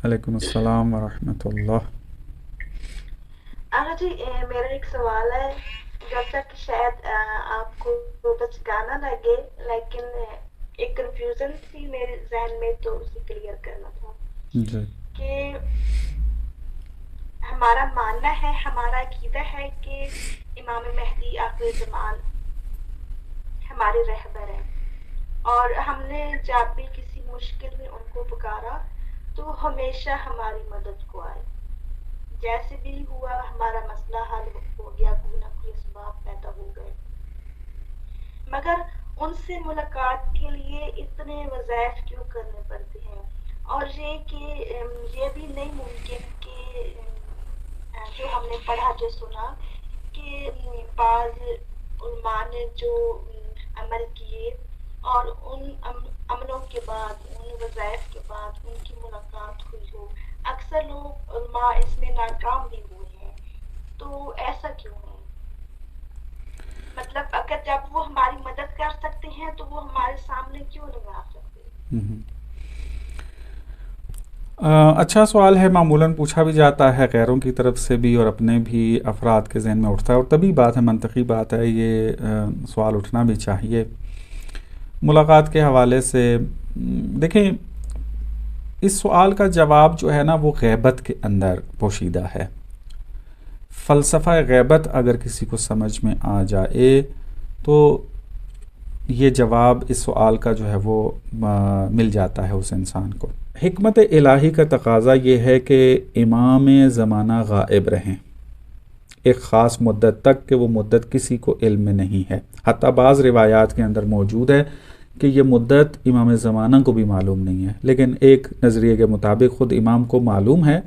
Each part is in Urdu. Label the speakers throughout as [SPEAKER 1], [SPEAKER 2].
[SPEAKER 1] وعلیکم السلام ورحمۃ اللہ۔
[SPEAKER 2] جی میرا ایک سوال ہے، جب تک شاید آپ کو بچکانا لگے، لیکن ایک کنفیوژن تھی میرے ذہن میں تو اسے کلیئر کرنا تھا
[SPEAKER 1] جی
[SPEAKER 2] کہ ہمارا ماننا ہے، ہمارا عقیدہ ہے کہ امام مہدی آخر زمان ہمارے رہبر ہیں، اور ہم نے جب بھی کسی مشکل میں ان کو پکارا تو ہمیشہ ہماری مدد کو آئے، جیسے بھی ہوا ہمارا مسئلہ حل ہو گیا، کوئی نہ کوئی اسباب پیدا ہو گئے، مگر ان سے ملاقات کے لیے اتنے وظائف کیوں کرنے پڑتے ہیں؟ اور یہ کہ یہ بھی نہیں ممکن کہ جو ہم نے پڑھا جو سنا کہ بعض علماء نے جو عمل کیے اور ان عملوں کے بعد، ان وظائف کے بعد ان کی ملاقات ہوئی ہو، اکثر لوگ علماء اس میں ناکام بھی ہوئے ہیں، تو ایسا کیوں ہے؟ مطلب اگر جب وہ ہماری مدد کر سکتے ہیں تو وہ ہمارے سامنے کیوں نہیں آ سکتے؟
[SPEAKER 1] اچھا سوال ہے، معمولاً پوچھا بھی جاتا ہے غیروں کی طرف سے بھی اور اپنے بھی افراد کے ذہن میں اٹھتا ہے، اور طبی بات ہے، منطقی بات ہے، یہ سوال اٹھنا بھی چاہیے ملاقات کے حوالے سے۔ دیکھیں، اس سوال کا جواب جو ہے نا وہ غیبت کے اندر پوشیدہ ہے۔ فلسفہ غیبت اگر کسی کو سمجھ میں آ جائے تو یہ جواب اس سوال کا جو ہے وہ مل جاتا ہے اس انسان کو۔ حکمت الہی کا تقاضا یہ ہے کہ امام زمانہ غائب رہیں ایک خاص مدت تک، کہ وہ مدت کسی کو علم میں نہیں ہے، حتیٰ بعض روایات کے اندر موجود ہے کہ یہ مدت امام زمانہ کو بھی معلوم نہیں ہے، لیکن ایک نظریے کے مطابق خود امام کو معلوم ہے،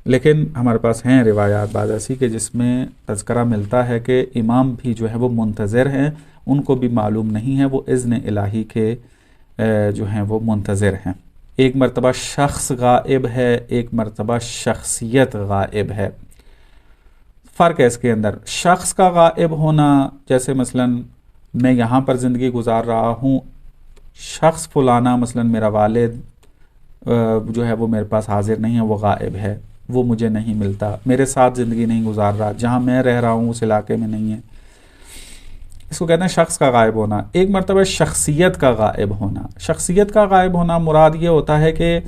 [SPEAKER 1] لیکن ہمارے پاس ہیں روایات بعض ایسی کہ جس میں تذکرہ ملتا ہے کہ امام بھی جو ہے وہ منتظر ہیں، ان کو بھی معلوم نہیں ہے، وہ اذن الہی کے جو ہیں وہ منتظر ہیں۔ ایک مرتبہ شخص غائب ہے، ایک مرتبہ شخصیت غائب ہے۔ فرق ہے اس کے اندر، شخص کا غائب ہونا، جیسے مثلا میں یہاں پر زندگی گزار رہا ہوں، شخص فلانا مثلا میرا والد جو ہے وہ میرے پاس حاضر نہیں ہے، وہ غائب ہے، وہ مجھے نہیں ملتا، میرے ساتھ زندگی نہیں گزار رہا، جہاں میں رہ رہا ہوں اس علاقے میں نہیں ہے، اس کو کہتے ہیں شخص کا غائب ہونا۔ ایک مرتبہ شخصیت کا غائب ہونا، شخصیت کا غائب ہونا مراد یہ ہوتا ہے کہ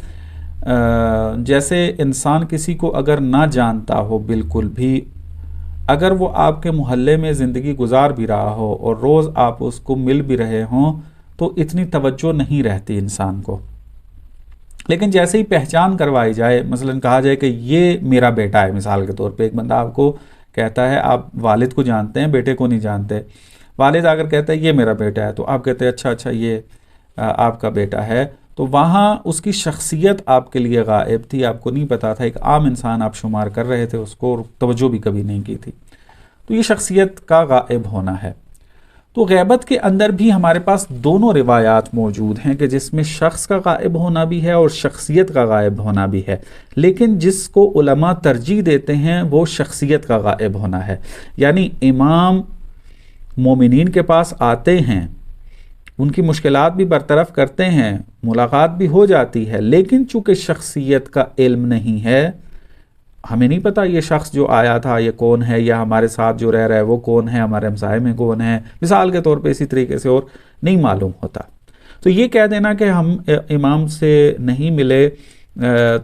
[SPEAKER 1] جیسے انسان کسی کو اگر نہ جانتا ہو بالکل بھی، اگر وہ آپ کے محلے میں زندگی گزار بھی رہا ہو اور روز آپ اس کو مل بھی رہے ہوں تو اتنی توجہ نہیں رہتی انسان کو، لیکن جیسے ہی پہچان کروائی جائے، مثلا کہا جائے کہ یہ میرا بیٹا ہے، مثال کے طور پہ ایک بندہ آپ کو کہتا ہے، آپ والد کو جانتے ہیں، بیٹے کو نہیں جانتے، والد اگر کہتا ہے یہ میرا بیٹا ہے تو آپ کہتے ہیں اچھا اچھا یہ آپ کا بیٹا ہے، تو وہاں اس کی شخصیت آپ کے لیے غائب تھی، آپ کو نہیں پتا تھا، ایک عام انسان آپ شمار کر رہے تھے اس کو اور توجہ بھی کبھی نہیں کی تھی، تو یہ شخصیت کا غائب ہونا ہے۔ تو غیبت کے اندر بھی ہمارے پاس دونوں روایات موجود ہیں کہ جس میں شخص کا غائب ہونا بھی ہے اور شخصیت کا غائب ہونا بھی ہے، لیکن جس کو علماء ترجیح دیتے ہیں وہ شخصیت کا غائب ہونا ہے، یعنی امام مومنین کے پاس آتے ہیں، ان کی مشکلات بھی برطرف کرتے ہیں، ملاقات بھی ہو جاتی ہے، لیکن چونکہ شخصیت کا علم نہیں ہے، ہمیں نہیں پتا یہ شخص جو آیا تھا یہ کون ہے، یا ہمارے ساتھ جو رہ رہا ہے وہ کون ہے، ہمارے ہمسائے میں کون ہے، مثال کے طور پہ اسی طریقے سے، اور نہیں معلوم ہوتا، تو یہ کہہ دینا کہ ہم امام سے نہیں ملے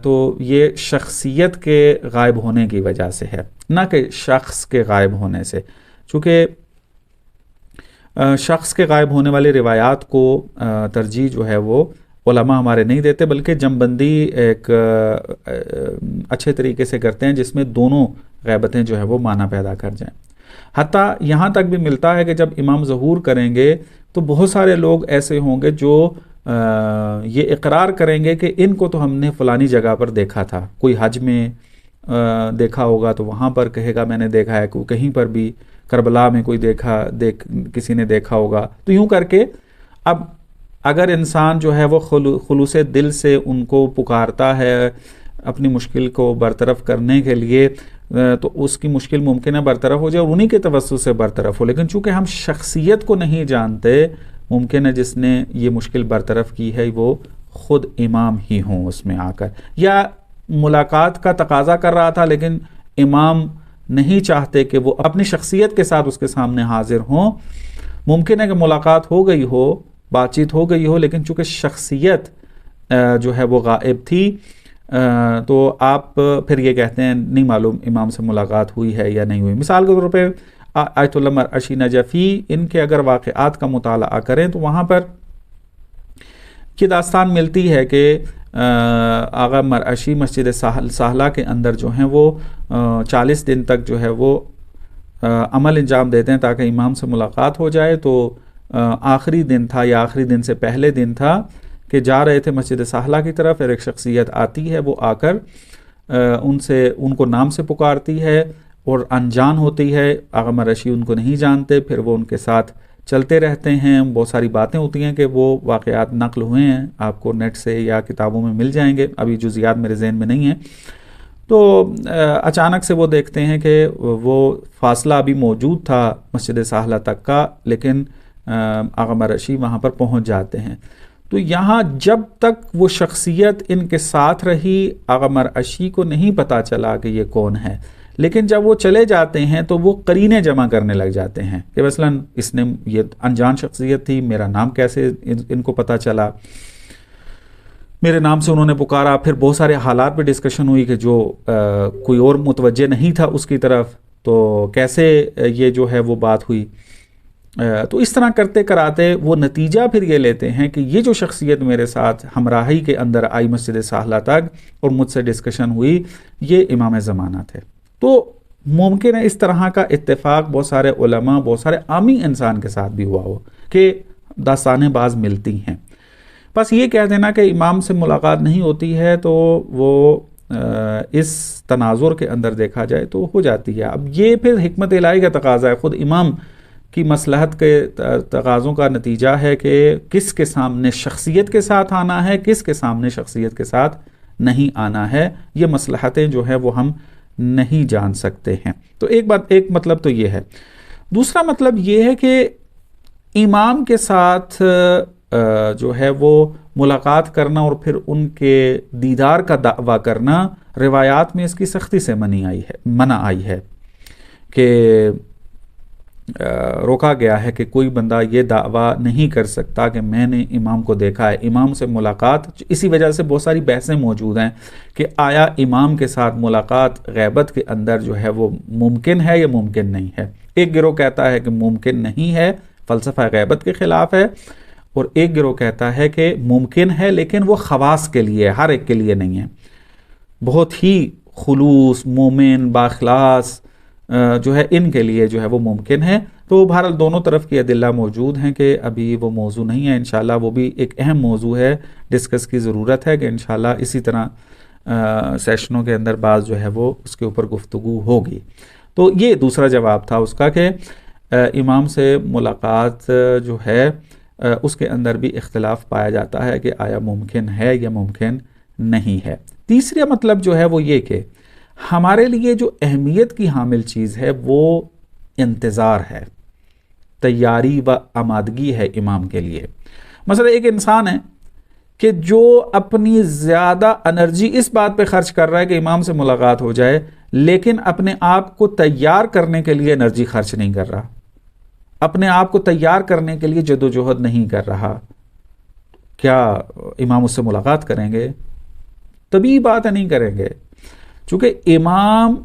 [SPEAKER 1] تو یہ شخصیت کے غائب ہونے کی وجہ سے ہے، نہ کہ شخص کے غائب ہونے سے، چونکہ شخص کے غائب ہونے والی روایات کو ترجیح جو ہے وہ علماء ہمارے نہیں دیتے، بلکہ جم بندی ایک اچھے طریقے سے کرتے ہیں جس میں دونوں غیبتیں جو ہے وہ معنی پیدا کر جائیں۔ حتیٰ یہاں تک بھی ملتا ہے کہ جب امام ظہور کریں گے تو بہت سارے لوگ ایسے ہوں گے جو یہ اقرار کریں گے کہ ان کو تو ہم نے فلانی جگہ پر دیکھا تھا، کوئی حج میں دیکھا ہوگا تو وہاں پر کہے گا میں نے دیکھا ہے، کہیں پر بھی کربلا میں کوئی کسی نے دیکھا ہوگا، تو یوں کر کے اب اگر انسان جو ہے وہ خلوص دل سے ان کو پکارتا ہے اپنی مشکل کو برطرف کرنے کے لیے، تو اس کی مشکل ممکن ہے برطرف ہو جائے اور انہی کے توسط سے برطرف ہو، لیکن چونکہ ہم شخصیت کو نہیں جانتے، ممکن ہے جس نے یہ مشکل برطرف کی ہے وہ خود امام ہی ہوں اس میں آ کر، یا ملاقات کا تقاضا کر رہا تھا، لیکن امام نہیں چاہتے کہ وہ اپنی شخصیت کے ساتھ اس کے سامنے حاضر ہوں. ممکن ہے کہ ملاقات ہو گئی ہو، بات چیت ہو گئی ہو، لیکن چونکہ شخصیت جو ہے وہ غائب تھی، تو آپ پھر یہ کہتے ہیں نہیں معلوم امام سے ملاقات ہوئی ہے یا نہیں ہوئی. مثال کے طور پہ آیت اللہ مرعشی نجفی، ان کے اگر واقعات کا مطالعہ کریں تو وہاں پر یہ داستان ملتی ہے کہ آغا مرعشی مسجد سہلہ کے اندر جو ہیں وہ 40 دن تک جو ہے وہ عمل انجام دیتے ہیں تاکہ امام سے ملاقات ہو جائے. تو آخری دن تھا یا آخری دن سے پہلے دن تھا کہ جا رہے تھے مسجد سہلہ کی طرف، اور ایک شخصیت آتی ہے، وہ آ کر ان کو نام سے پکارتی ہے اور انجان ہوتی ہے. آغا مرعشی ان کو نہیں جانتے، پھر وہ ان کے ساتھ چلتے رہتے ہیں. بہت ساری باتیں ہوتی ہیں کہ وہ واقعات نقل ہوئے ہیں، آپ کو نیٹ سے یا کتابوں میں مل جائیں گے، ابھی جزیات میرے ذہن میں نہیں ہیں. تو اچانک سے وہ دیکھتے ہیں کہ وہ فاصلہ ابھی موجود تھا مسجد سہلہ تک کا، لیکن آغا مرعشی وہاں پر پہنچ جاتے ہیں. تو یہاں جب تک وہ شخصیت ان کے ساتھ رہی، آغا مرعشی کو نہیں پتہ چلا کہ یہ کون ہے. لیکن جب وہ چلے جاتے ہیں تو وہ قرینے جمع کرنے لگ جاتے ہیں کہ مثلاً اس نے، یہ انجان شخصیت تھی، میرا نام کیسے ان کو پتہ چلا، میرے نام سے انہوں نے پکارا. پھر بہت سارے حالات پہ ڈسکشن ہوئی کہ جو کوئی اور متوجہ نہیں تھا اس کی طرف، تو کیسے یہ جو ہے وہ بات ہوئی. تو اس طرح کرتے کراتے وہ نتیجہ پھر یہ لیتے ہیں کہ یہ جو شخصیت میرے ساتھ ہمراہی کے اندر آئی مسجد سہلہ تک اور مجھ سے ڈسکشن ہوئی، یہ امام زمانہ تھے. تو ممکن ہے اس طرح کا اتفاق بہت سارے علماء، بہت سارے عامی انسان کے ساتھ بھی ہوا ہو کہ داستانیں بعض ملتی ہیں. بس یہ کہہ دینا کہ امام سے ملاقات نہیں ہوتی ہے تو وہ اس تناظر کے اندر دیکھا جائے تو ہو جاتی ہے. اب یہ پھر حکمت الہی کا تقاضا ہے، خود امام کی مصلحت کے تقاضوں کا نتیجہ ہے کہ کس کے سامنے شخصیت کے ساتھ آنا ہے، کس کے سامنے شخصیت کے ساتھ نہیں آنا ہے. یہ مصلحتیں جو ہے وہ ہم نہیں جان سکتے ہیں. تو ایک مطلب تو یہ ہے. دوسرا مطلب یہ ہے کہ امام کے ساتھ جو ہے وہ ملاقات کرنا اور پھر ان کے دیدار کا دعویٰ کرنا روایات میں اس کی سختی سے منع آئی ہے کہ روکا گیا ہے کہ کوئی بندہ یہ دعویٰ نہیں کر سکتا کہ میں نے امام کو دیکھا ہے. امام سے ملاقات، اسی وجہ سے بہت ساری بحثیں موجود ہیں کہ آیا امام کے ساتھ ملاقات غیبت کے اندر جو ہے وہ ممکن ہے یا ممکن نہیں ہے. ایک گروہ کہتا ہے کہ ممکن نہیں ہے، فلسفہ غیبت کے خلاف ہے، اور ایک گروہ کہتا ہے کہ ممکن ہے لیکن وہ خواص کے لیے، ہر ایک کے لیے نہیں ہے. بہت ہی خلوص، مومن، باخلاص جو ہے ان کے لیے جو ہے وہ ممکن ہے. تو بہرحال دونوں طرف کی ادلہ موجود ہیں کہ ابھی وہ موضوع نہیں ہے. انشاءاللہ وہ بھی ایک اہم موضوع ہے، ڈسکس کی ضرورت ہے کہ انشاءاللہ اسی طرح سیشنوں کے اندر بعض جو ہے وہ اس کے اوپر گفتگو ہوگی. تو یہ دوسرا جواب تھا اس کا کہ امام سے ملاقات جو ہے اس کے اندر بھی اختلاف پایا جاتا ہے کہ آیا ممکن ہے یا ممکن نہیں ہے. تیسرا مطلب جو ہے وہ یہ کہ ہمارے لیے جو اہمیت کی حامل چیز ہے وہ انتظار ہے، تیاری و آمادگی ہے امام کے لیے. مثلا ایک انسان ہے کہ جو اپنی زیادہ انرجی اس بات پہ خرچ کر رہا ہے کہ امام سے ملاقات ہو جائے، لیکن اپنے آپ کو تیار کرنے کے لیے انرجی خرچ نہیں کر رہا، اپنے آپ کو تیار کرنے کے لیے جدوجہد نہیں کر رہا. کیا امام اس سے ملاقات کریں گے؟ طبیعی بات ہے نہیں کریں گے، چونکہ امام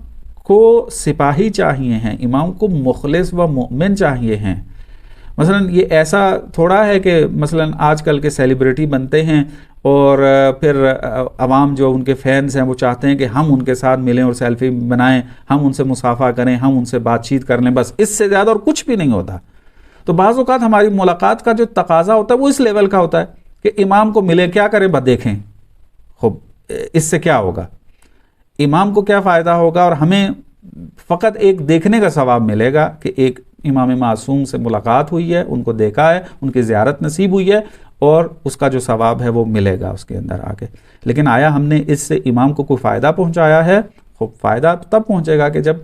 [SPEAKER 1] کو سپاہی چاہیے ہیں، امام کو مخلص و مؤمن چاہیے ہیں. مثلا یہ ایسا تھوڑا ہے کہ مثلا آج کل کے سیلیبریٹی بنتے ہیں اور پھر عوام جو ان کے فینز ہیں وہ چاہتے ہیں کہ ہم ان کے ساتھ ملیں اور سیلفی بنائیں، ہم ان سے مصافحہ کریں، ہم ان سے بات چیت کر لیں، بس اس سے زیادہ اور کچھ بھی نہیں ہوتا. تو بعض اوقات ہماری ملاقات کا جو تقاضا ہوتا ہے وہ اس لیول کا ہوتا ہے کہ امام کو ملے، کیا کریں بس دیکھیں، خب اس سے کیا ہوگا، امام کو کیا فائدہ ہوگا، اور ہمیں فقط ایک دیکھنے کا ثواب ملے گا کہ ایک امام معصوم سے ملاقات ہوئی ہے، ان کو دیکھا ہے، ان کی زیارت نصیب ہوئی ہے، اور اس کا جو ثواب ہے وہ ملے گا اس کے اندر آ کے. لیکن آیا ہم نے اس سے امام کو کوئی فائدہ پہنچایا ہے؟ خوب فائدہ تو تب پہنچے گا کہ جب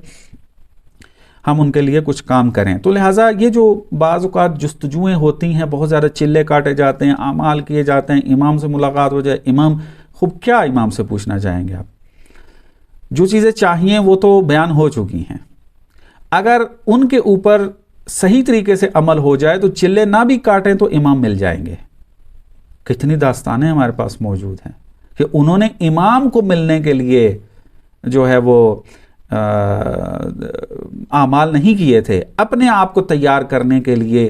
[SPEAKER 1] ہم ان کے لیے کچھ کام کریں. تو لہٰذا یہ جو بعض اوقات جستجویں ہوتی ہیں، بہت زیادہ چلے کاٹے جاتے ہیں، اعمال کیے جاتے ہیں، امام سے ملاقات ہو جائے، امام خوب کیا امام سے پوچھنا چاہیں گے آپ؟ جو چیزیں چاہیے وہ تو بیان ہو چکی ہیں، اگر ان کے اوپر صحیح طریقے سے عمل ہو جائے تو چلے نہ بھی کاٹیں تو امام مل جائیں گے۔ کتنی داستانیں ہمارے پاس موجود ہیں کہ انہوں نے امام کو ملنے کے لیے جو ہے وہ اعمال نہیں کیے تھے، اپنے آپ کو تیار کرنے کے لیے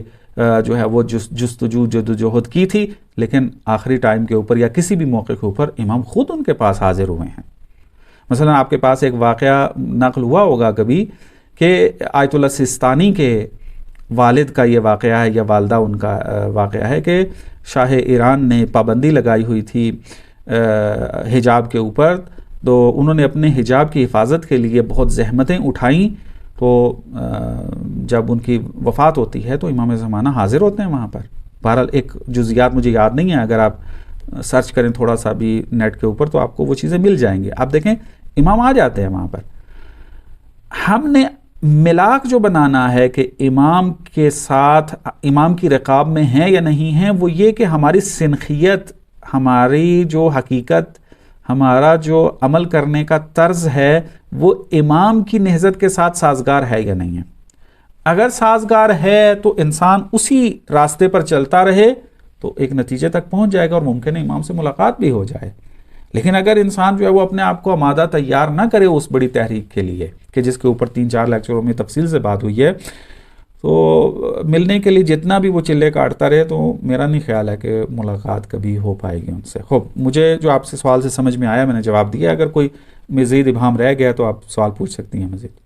[SPEAKER 1] جو ہے وہ جستجو جدوجہد کی تھی، لیکن آخری ٹائم کے اوپر یا کسی بھی موقع کے اوپر امام خود ان کے پاس حاضر ہوئے ہیں۔ مثلا آپ کے پاس ایک واقعہ نقل ہوا ہوگا کبھی کہ آیت اللہ سستانی کے والد کا یہ واقعہ ہے یا والدہ ان کا واقعہ ہے کہ شاہ ایران نے پابندی لگائی ہوئی تھی حجاب کے اوپر، تو انہوں نے اپنے حجاب کی حفاظت کے لیے بہت زحمتیں اٹھائیں، تو جب ان کی وفات ہوتی ہے تو امام زمانہ حاضر ہوتے ہیں وہاں پر۔ بہرحال ایک جزیات مجھے یاد نہیں ہے، اگر آپ سرچ کریں تھوڑا سا بھی نیٹ کے اوپر تو آپ کو وہ چیزیں مل جائیں گے۔ آپ دیکھیں امام آ جاتے ہیں وہاں پر۔ ہم نے ملاک جو بنانا ہے کہ امام کے ساتھ امام کی رقاب میں ہیں یا نہیں ہیں، وہ یہ کہ ہماری سنخیت، ہماری جو حقیقت، ہمارا جو عمل کرنے کا طرز ہے وہ امام کی نہضت کے ساتھ سازگار ہے یا نہیں ہے۔ اگر سازگار ہے تو انسان اسی راستے پر چلتا رہے تو ایک نتیجے تک پہنچ جائے گا اور ممکن ہے امام سے ملاقات بھی ہو جائے۔ لیکن اگر انسان جو ہے وہ اپنے آپ کو آمادہ تیار نہ کرے اس بڑی تحریک کے لیے کہ جس کے اوپر 3-4 لیکچروں میں تفصیل سے بات ہوئی ہے، تو ملنے کے لیے جتنا بھی وہ چلے کاٹتا رہے تو میرا نہیں خیال ہے کہ ملاقات کبھی ہو پائے گی ان سے۔ خوب، مجھے جو آپ سے سوال سے سمجھ میں آیا میں نے جواب دیا، اگر کوئی مزید ابہام رہ گیا تو آپ سوال پوچھ سکتی ہیں مزید۔